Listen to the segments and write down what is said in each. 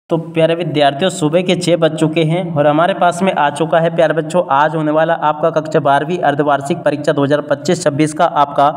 तो प्यारे विद्यार्थियों, सुबह के 6 बज चुके हैं और हमारे पास में आ चुका है प्यारे बच्चों आज होने वाला आपका कक्षा 12वीं अर्धवार्षिक परीक्षा 2025-26 का आपका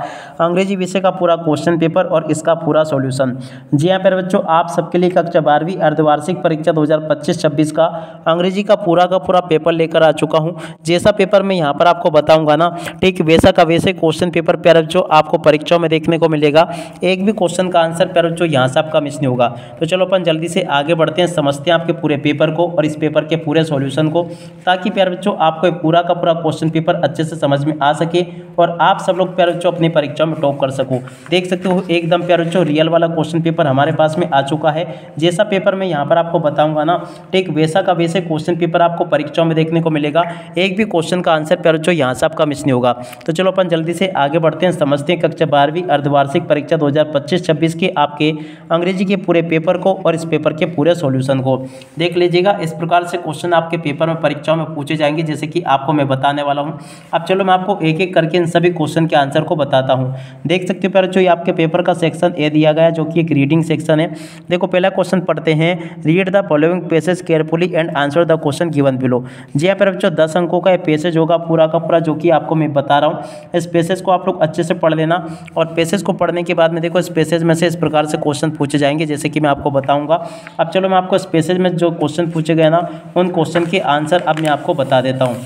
अंग्रेजी विषय का पूरा क्वेश्चन पेपर और इसका पूरा सॉल्यूशन। जी हाँ प्यारे बच्चों, आप सबके लिए कक्षा 12वीं अर्धवार्षिक परीक्षा 2025-26 का अंग्रेजी का पूरा पेपर लेकर आ चुका हूँ। जैसा पेपर मैं यहाँ पर आपको बताऊँगा ना, ठीक वैसा का वैसे क्वेश्चन पेपर प्यारे बच्चों आपको परीक्षाओं में देखने को मिलेगा। एक भी क्वेश्चन का आंसर प्यारे बच्चों यहाँ से आपका मिस नहीं होगा। तो चलो अपन जल्दी से आगे बढ़ते हैं, समझते हैं आपके पूरे पेपर को और इस पेपर के पूरे सॉल्यूशन को, ताकि प्यारे बच्चों आपको पूरा का पूरा क्वेश्चन पेपर अच्छे से समझ में आ सके और आप सब लोग प्यारे बच्चों अपनी परीक्षा में टॉप कर सको। देख सकते हो एकदम प्यारे बच्चों रियल वाला क्वेश्चन पेपर हमारे पास में आ चुका है। जैसा पेपर मैं यहाँ पर आपको बताऊंगा ना, ठीक वैसा का वैसे क्वेश्चन पेपर आपको परीक्षाओं में देखने को मिलेगा। एक भी क्वेश्चन का आंसर प्यारे बच्चों यहाँ से आपका मिस नहीं होगा। तो चलो अपन जल्दी से आगे बढ़ते हैं, समझते हैं कक्षा 12वीं अर्धवार्षिक परीक्षा 2025-26 के आपके अंग्रेजी के पूरे पेपर को और इस पेपर के पूरे सॉल्यूशन को देख लीजिएगा। इस प्रकार से क्वेश्चन आपके पेपर में परीक्षाओं में पूछे जाएंगे, जैसे कि आपको मैं बताने वाला हूं। अब चलो मैं आपको एक एक करके इन सभी क्वेश्चन के आंसर को बताता हूं। देख सकते हो प्यारे, जो ये आपके पेपर का सेक्शन ए दिया गया है, जो कि एक रीडिंग सेक्शन है। देखो पहला क्वेश्चन पढ़ते हैं, read the following passage carefully and answer the question given below. जी हाँ प्यारे बच्चों, 10 अंकों का ये पैसेज होगा पूरा का पूरा, जो कि आपको मैं बता रहा हूँ। इस पैसेज को आप लोग अच्छे से पढ़ लेना और पैसेज को पढ़ने के बाद में देखो इस पैसेज में से इस प्रकार से क्वेश्चन पूछे जाएंगे, जैसे कि मैं आपको बताऊंगा। अब चलो मैं आपको इस पैसेज में जो क्वेश्चन पूछे गए ना, उन क्वेश्चन के आंसर अब मैं आपको बता देता हूँ।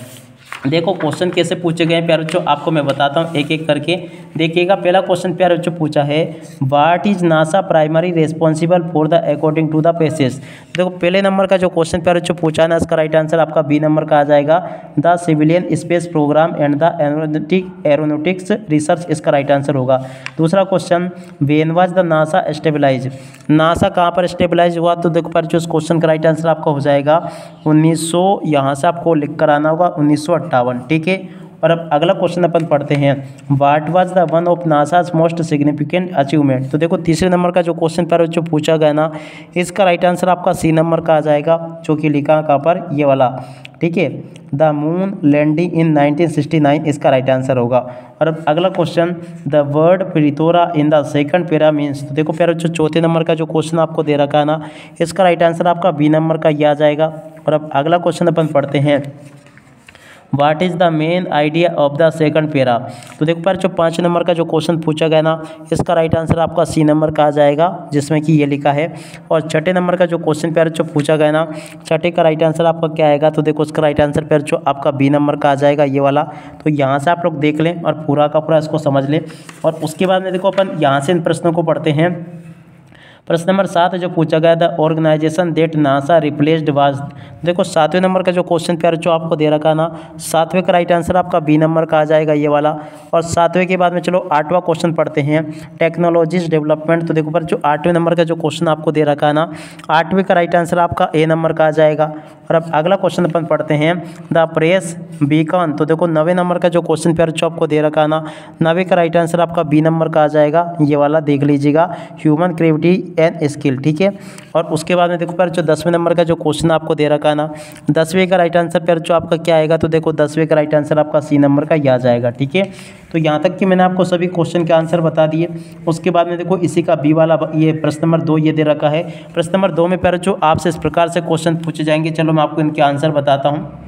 देखो क्वेश्चन कैसे पूछे गए हैं प्यारे बच्चों, आपको मैं बताता हूँ एक एक करके। देखिएगा पहला क्वेश्चन प्यारे बच्चों पूछा है, what is NASA primary responsible for the according to the passage. देखो पहले नंबर का जो क्वेश्चन प्यारे बच्चों पूछा है ना, इसका राइट आंसर आपका बी नंबर का आ जाएगा, the civilian space program and the aeronautics research, इसका राइट आंसर होगा। दूसरा question, when was the NASA stabilize, NASA कहाँ पर स्टेबलाइज हुआ। तो देखो प्यारे बच्चों इस क्वेश्चन का राइट आंसर आपका हो जाएगा 1900, यहाँ से आपको लिख कर आना होगा 1958। ठीक है। और अब अगला क्वेश्चन अपन पढ़ते हैं, what was the one of NASA's most significant achievement. तो देखो तीसरे नंबर का जो क्वेश्चन पर जो पूछा गया ना, इसका राइट आंसर आपका सी नंबर का आ जाएगा, जो कि लिखा कहाँ पर, ये वाला। ठीक है, द मून लैंडिंग इन 1969, इसका राइट आंसर होगा। और अब अगला question, the word plethora in the second para means. तो देखो प्यारे जो चौथे नंबर का जो क्वेश्चन आपको दे रखा है ना, इसका राइट आंसर आपका बी नंबर का ये आ जाएगा। और अब अगला क्वेश्चन अपन पढ़ते हैं, what is the main idea of the second para. तो देखो प्यारे जो 5 नंबर का जो क्वेश्चन पूछा गया ना, इसका राइट आंसर आपका सी नंबर का आ जाएगा, जिसमें कि ये लिखा है। और छठे नंबर का जो क्वेश्चन प्यारे जो पूछा गया ना, छठे का राइट आंसर आपका क्या आएगा। तो देखो उसका राइट आंसर प्यारे जो आपका बी नंबर का आ जाएगा, ये वाला। तो यहाँ से आप लोग देख लें और पूरा का पूरा इसको समझ लें। और उसके बाद में देखो अपन यहाँ से इन प्रश्नों को पढ़ते हैं। प्रश्न नंबर 7 जो पूछा गया था, organization that NASA replaced was. देखो 7वें नंबर का जो क्वेश्चन प्यारे जो आपको दे रखा ना, 7वें का राइट आंसर आपका बी नंबर का आ जाएगा, ये वाला। और 7वें के बाद में चलो 8वां क्वेश्चन पढ़ते हैं, टेक्नोलॉजीज डेवलपमेंट। तो देखो पर जो 8वें नंबर का जो क्वेश्चन आपको दे रखा है ना, 8वें का राइट आंसर आपका ए नंबर का आ जाएगा। और अब अगला क्वेश्चन अपन पढ़ते हैं, द प्रेस बीकन। तो देखो 9वें नंबर का जो क्वेश्चन प्यारे जो आपको दे रखा है ना, 9वें का राइट आंसर आपका बी नंबर का आ जाएगा, ये वाला देख लीजिएगा, ह्यूमन क्रिएटिविटी एंड स्किल। ठीक है। और उसके बाद में देखो प्यारे जो 10वें नंबर का जो क्वेश्चन आपको दे रखा है ना, 10वें का राइट आंसर प्यारे जो आपका क्या आएगा। तो देखो 10वें का राइट आंसर आपका सी नंबर का आ जाएगा। ठीक है। तो यहाँ तक कि मैंने आपको सभी क्वेश्चन के आंसर बता दिए। उसके बाद में देखो इसी का बी वाला ये प्रश्न नंबर 2 ये दे रखा है। प्रश्न नंबर 2 में प्यारे जो आपसे इस प्रकार से क्वेश्चन पूछे जाएंगे, चलो मैं आपको इनके आंसर बताता हूँ।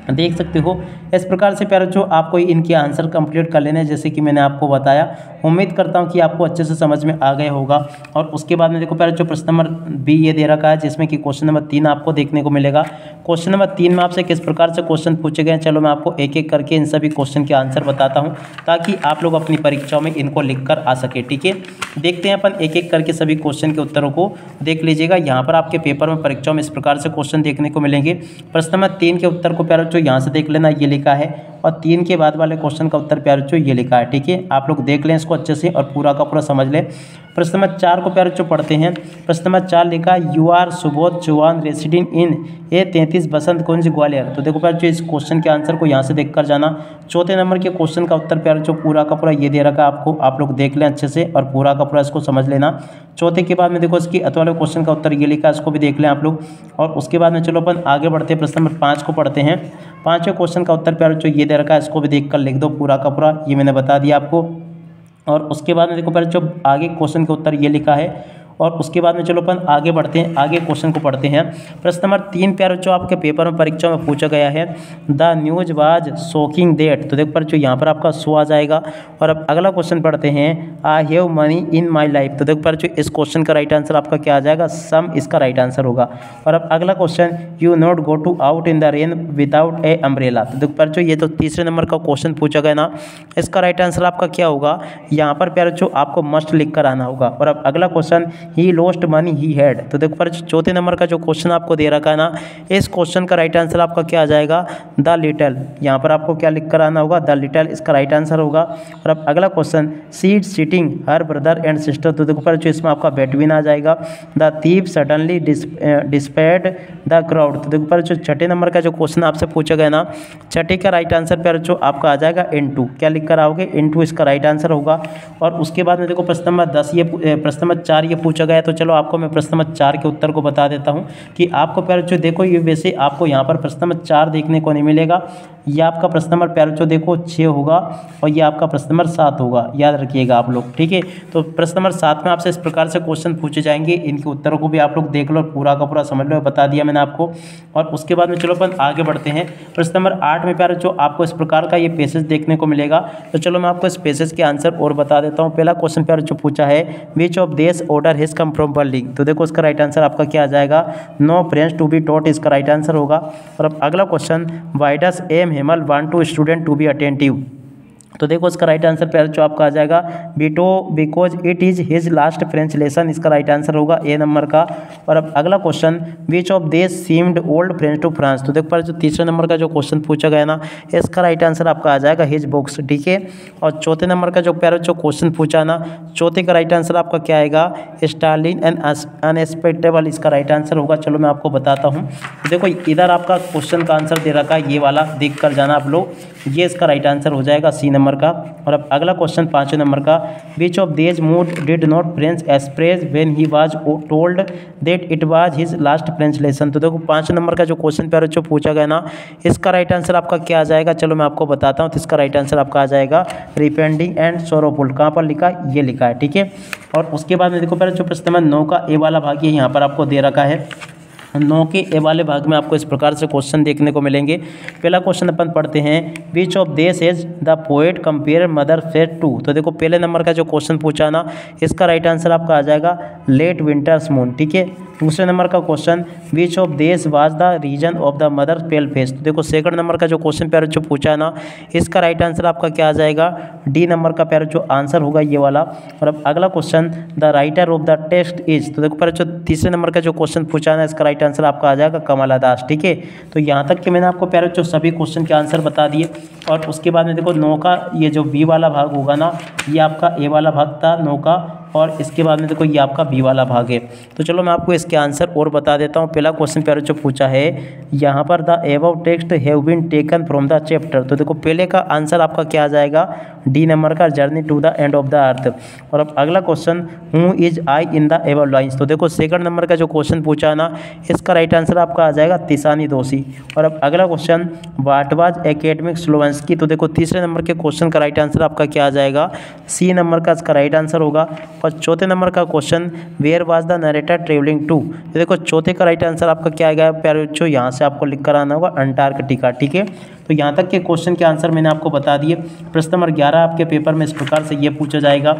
देख सकते हो इस प्रकार से प्यारे जो आपको इनके आंसर कंप्लीट कर लेने, जैसे कि मैंने आपको बताया। उम्मीद करता हूं कि आपको अच्छे से समझ में आ गया होगा। और उसके बाद में देखो प्यारे जो प्रश्न नंबर बी ये दे रखा है, जिसमें कि क्वेश्चन नंबर 3 आपको देखने को मिलेगा। क्वेश्चन नंबर 3 में आपसे किस प्रकार से क्वेश्चन पूछे गए, चलो मैं आपको एक एक करके इन सभी क्वेश्चन के आंसर बताता हूँ, ताकि आप लोग अपनी परीक्षाओं में इनको लिख कर आ सके। ठीक है। देखते हैं अपन एक एक करके सभी क्वेश्चन के उत्तरों को। देख लीजिएगा यहाँ पर आपके पेपर में परीक्षाओं में इस प्रकार से क्वेश्चन देखने को मिलेंगे। प्रश्न नंबर 3 के उत्तर को प्यारे जो यहाँ से देख लेना, ये लिखा है। और 3 के बाद वाले क्वेश्चन का उत्तर प्यारे बच्चों ये लिखा है। ठीक है। आप लोग देख लें इसको अच्छे से और पूरा का पूरा समझ लें। प्रश्न नंबर 4 को प्यारे बच्चों पढ़ते हैं। प्रश्न नंबर 4 लिखा, you are Subodh Chauhan residing in A33 Basant Kunj Gwalior. तो देखो प्यारे बच्चों इस क्वेश्चन के आंसर को यहाँ से देख कर जाना। चौथे नंबर के क्वेश्चन का उत्तर प्यारे बच्चों पूरा का पूरा ये दे रखा है आपको, आप लोग देख लें अच्छे से और पूरा का पूरा इसको समझ लेना। चौथे के बाद में देखो इसकी वाले क्वेश्चन का उत्तर ये लिखा है, इसको भी देख लें आप लोग। और उसके बाद में चलो अपन आगे बढ़ते हैं, प्रश्न नंबर 5 को पढ़ते हैं। 5वें क्वेश्चन का उत्तर प्यारे बच्चों ये दे रखा है, इसको भी देख कर लिख दो पूरा का पूरा, ये मैंने बता दिया आपको। और उसके बाद में देखो प्यारे जो आगे क्वेश्चन के उत्तर ये लिखा है, और उसके बाद में चलो अपन आगे बढ़ते हैं, आगे क्वेश्चन को पढ़ते हैं। प्रश्न नंबर 3 प्यारे बच्चों आपके पेपर में परीक्षा में पूछा गया है, the news was shocking that. तो देखो पर जो यहाँ पर आपका सो आ जाएगा। और अब अगला क्वेश्चन पढ़ते हैं, I have money in my life. तो देखो पर जो इस क्वेश्चन का राइट आंसर आपका क्या आ जाएगा, सम इसका राइट आंसर होगा। और अब अगला question, you not go to out in the rain without a umbrella. तो देखो पर जो ये तो तीसरे नंबर का क्वेश्चन पूछा गया ना, इसका राइट आंसर आपका क्या होगा, यहाँ पर प्यारे बच्चों आपको मस्ट लिख कर आना होगा। और अब अगला question, he lost money he had. तो देखो पर चौथे नंबर का जो क्वेश्चन आपको दे रखा है ना, इस क्वेश्चन का राइट आंसर आपका क्या आ जाएगा, द लिटल। यहाँ पर आपको क्या लिख कर आना होगा, द लिटल इसका राइट आंसर होगा। और अब अगला question, seat seating her brother and sister. तो देखो पर जो इसमें आपका बेटवीन आ जाएगा। The thief suddenly dispersed the crowd. तो देखो पर जो छठे नंबर का जो क्वेश्चन आपसे पूछा गया ना, छठे का राइट आंसर पर जो आपका आ जाएगा इनटू। क्या लिख कर आओगे, इनटू इसका राइट आंसर होगा। और उसके बाद में देखो प्रश्न नंबर 10 प्रश्न नंबर 4 ये पूछा गया। तो चलो आपको मैं प्रश्न नंबर 4 के उत्तर को बता देता हूँ कि आपको प्यारे बच्चों देखो, ये वैसे आपको यहाँ पर प्रश्न नंबर 4 देखने को नहीं मिलेगा। ये आपका प्रश्न नंबर प्यारे बच्चों देखो 6 होगा और ये आपका प्रश्न नंबर 7 होगा, याद रखिएगा आप लोग, ठीक है। तो प्रश्न नंबर 7 में आपसे इस प्रकार से क्वेश्चन पूछे जाएंगे, इनके उत्तरों को भी आप लोग देख लो, पूरा का पूरा समझ लो, बता दिया मैंने आपको। और उसके बाद में चलो अपन आगे बढ़ते हैं। प्रश्न नंबर 8 में प्यारे बच्चों आपको इस प्रकार का ये पैसेज देखने को मिलेगा। तो चलो मैं आपको इस पैसेज के आंसर और बता देता हूँ। पहला क्वेश्चन प्यारे बच्चों पूछा है, which of this order has come from Berlin. तो देखो इसका राइट आंसर आपका क्या आ जाएगा, no French to be taught, इसका राइट आंसर होगा। और अब अगला question, why does M Hamel want to student to be attentive. तो देखो इसका राइट आंसर प्यारे जो आपका आ जाएगा, because it is his last French lesson, इसका राइट आंसर होगा ए नंबर का। और अब अगला question, which of this seemed old French to France. तो देखो पर जो तीसरे नंबर का जो क्वेश्चन पूछा गया ना, इसका राइट आंसर आपका आ जाएगा हिज बुक्स, ठीक है। और चौथे नंबर का जो प्यारे जो क्वेश्चन पूछा ना, चौथे का राइट आंसर आपका क्या आएगा, स्टार्लिंग एंड अनएक्सपेक्टेबल, इसका राइट आंसर होगा। चलो मैं आपको बताता हूँ। देखो इधर आपका क्वेश्चन का आंसर दे रखा है, ये वाला देख कर जाना आप लोग, ये इसका राइट आंसर हो जाएगा सी नंबर का। और अब अगला क्वेश्चन 5वें नंबर का, विच of this mood did not French express when he was told that it was his last French lesson. तो देखो 5 नंबर का जो क्वेश्चन प्यारे जो पूछा गया ना, इसका राइट आंसर आपका क्या आ जाएगा, चलो मैं आपको बताता हूँ। तो इसका राइट आंसर आपका आ जाएगा रिपेंडिंग एंड सोरोफुल। कहाँ पर लिखा है, ये लिखा है, ठीक है। और उसके बाद में देखो प्यारे जो प्रश्न नंबर 9 का ए वाला भाग ये यहाँ पर आपको दे रखा है। 9 के ए वाले भाग में आपको इस प्रकार से क्वेश्चन देखने को मिलेंगे। पहला क्वेश्चन अपन पढ़ते हैं, which of this is the poet compare mother fate to. तो देखो पहले नंबर का जो क्वेश्चन पूछा ना, इसका राइट आंसर आपका आ जाएगा लेट विंटर्स मून, ठीक है। दूसरे नंबर का question, which of this was the reason of the mother pale face. तो देखो सेकंड नंबर का जो क्वेश्चन प्यारे जो पूछा है ना, इसका राइट आंसर आपका क्या आ जाएगा, डी नंबर का प्यारे जो आंसर होगा ये वाला। और अब अगला question, the writer of the text is. तो देखो प्यारे जो तीसरे नंबर का जो क्वेश्चन पूछा है ना, इसका राइट आंसर आपका आ जाएगा कमला दास, ठीक है। तो यहाँ तक कि मैंने आपको प्यारे जो सभी क्वेश्चन के आंसर बता दिए। और उसके बाद में देखो 9 का ये जो बी वाला भाग होगा ना, ये आपका ए वाला भाग था 9 का, और इसके बाद में देखो ये आपका बी वाला भाग है। तो चलो मैं आपको इसके आंसर और बता देता हूँ। पहला क्वेश्चन प्यारे जो पूछा है यहाँ पर, the above text have been taken from the chapter. तो देखो पहले का आंसर आपका क्या आ जाएगा, डी नंबर का journey to the end of the earth. और अब अगला question, who is I in the above lines. तो देखो सेकंड नंबर का जो क्वेश्चन पूछा है ना, इसका राइट आंसर आपका आ जाएगा तिसानी दोषी। और अब अगला क्वेश्चन, व्हाट वाज एकेडमिक स्लोवेंस्की। तो देखो तीसरे नंबर के क्वेश्चन का राइट आंसर आपका क्या आ जाएगा, सी नंबर का इसका राइट आंसर होगा। और चौथे नंबर का question, where was the narrator travelling to. तो देखो चौथे का राइट आंसर आपका क्या आएगा प्यारे बच्चों, यहाँ से आपको लिख कर आना होगा अंटार्कटिका, ठीक है। तो यहाँ तक के क्वेश्चन के आंसर मैंने आपको बता दिए। प्रश्न नंबर 11 आपके पेपर में इस प्रकार से ये पूछा जाएगा।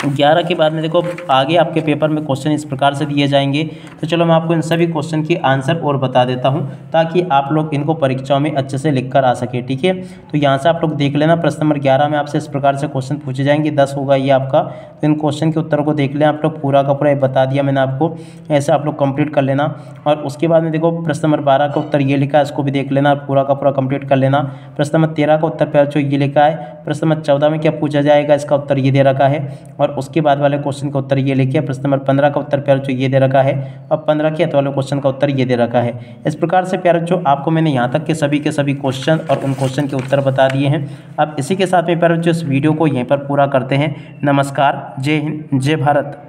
11 के बाद में देखो आगे आपके पेपर में क्वेश्चन इस प्रकार से दिए जाएंगे। तो चलो मैं आपको इन सभी क्वेश्चन के आंसर और बता देता हूं, ताकि आप लोग इनको परीक्षाओं में अच्छे से लिख कर आ सके, ठीक है। तो यहाँ से आप लोग देख लेना, प्रश्न नंबर 11 में आपसे इस प्रकार से क्वेश्चन पूछे जाएंगे, 10 होगा ये आपका। तो इन क्वेश्चन के उत्तर को देख लें आप लोग, पूरा का पूरा बता दिया मैंने आपको, ऐसे आप लोग कंप्लीट कर लेना। और उसके बाद में देखो प्रश्न नंबर 12 का उत्तर ये लिखा है, इसको भी देख लेना, पूरा का पूरा कंप्लीट कर लेना। प्रश्न नंबर 13 का उत्तर प्यारे जो ये लिखा है। प्रश्न नंबर 14 में क्या पूछा जाएगा, इसका उत्तर ये दे रखा है। और उसके बाद वाले क्वेश्चन का उत्तर ये लिखिए। प्रश्न नंबर 15 का उत्तर प्यारे जो ये दे रखा है, और 15 के वाले क्वेश्चन का उत्तर ये दे रखा है। इस प्रकार से प्यारे जो आपको मैंने यहाँ तक के सभी क्वेश्चन और उन क्वेश्चन के उत्तर बता दिए हैं। अब इसी के साथ में प्यारे जो इस वीडियो को यहीं पर पूरा करते हैं। नमस्कार, जय हिंद, जय भारत।